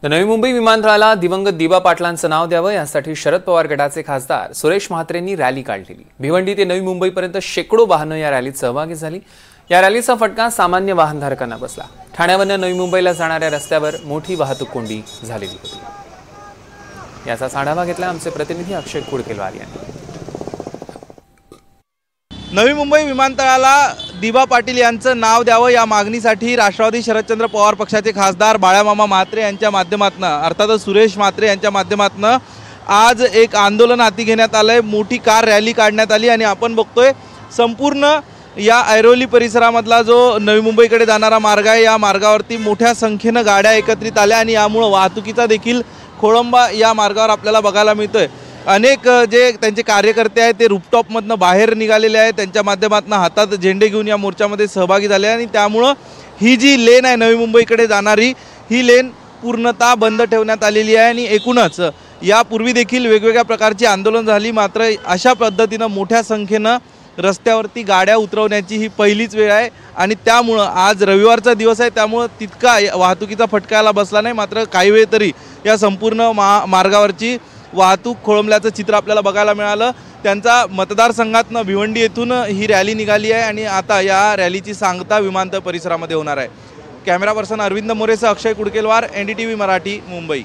तर नवी मुंबई विमानतळाला दिवंगत दिबा पाटलांचं नाव द्यावं यासाठी शरद पवार गटाचे खासदार सुरेश म्हात्रेंनी रॅली काढलेली। भिवंडी ते नवी मुंबईपर्यंत शेकडो वाहनं या रॅलीत सहभागी झाली। या रॅलीचा फटका सामान्य वाहनधारकांना बसला। ठाण्यावरून नवी मुंबईला जाणाऱ्या रस्त्यावर मोठी वाहतूक कोंडी झालेली होती। याचा आढावा घेतला आमचे प्रतिनिधी अक्षय कुडकेलवार यांनी। नवी मुंबई विमानतळाला दिबा पाटील यांचं नाव द्यावं या मागणीसाठी राष्ट्रवादी शरदचंद्र पवार पक्षाचे खासदार बाळामामा म्हात्रे यांच्या माध्यमातून अर्थातच सुरेश म्हात्रे यांच्या माध्यमातून आज एक आंदोलन हाती घेण्यात आलंय। मोठी कार रॅली काढण्यात आली आणि आपण बघतोय संपूर्ण या ऐरोली परिसरामधला जो नवी मुंबईकडे जाणारा मार्ग आहे या मार्गावरती मोठ्या संख्येने गाड्या एकत्रित आल्या आणि यामुळे वाहतुकीचा देखील खोळंबा या मार्गावर आपल्याला बघायला मिळतोय। अनेक जे त्यांचे कार्यकर्ते आहेत ते रूफटॉपमधनं बाहेर निघालेले आहेत, त्यांच्या माध्यमातून हातात झेंडे घेऊन या मोर्चामध्ये सहभागी झाले आणि त्यामुळं ही जी लेन आहे नवी मुंबईकडे जाणारी ही लेन पूर्णतः बंद ठेवण्यात आलेली आहे। आणि एकूणच यापूर्वी देखील वेगवेगळ्या प्रकारची आंदोलन झाली, मात्र अशा पद्धतीनं मोठ्या संख्येनं रस्त्यावरती गाड्या उतरवण्याची ही पहिलीच वेळ आहे आणि त्यामुळं आज रविवारचा दिवस आहे त्यामुळं तितका वाहतुकीचा फटकायला बसला नाही। मात्र काही वेळ तरी या संपूर्ण मार्गावरची वाहतूक खोळंबल्याचं चित्र आपल्याला बघायला मिळालं। त्यांचा मतदारसंघातनं भिवंडी येथून ही रॅली निघाली आहे आणि आता या रॅलीची सांगता विमानतळ परिसरामध्ये होणार आहे। कॅमेरा पर्सन अरविंद मोरेसह अक्षय कुडकेलवार, NDTV मराठी, मुंबई।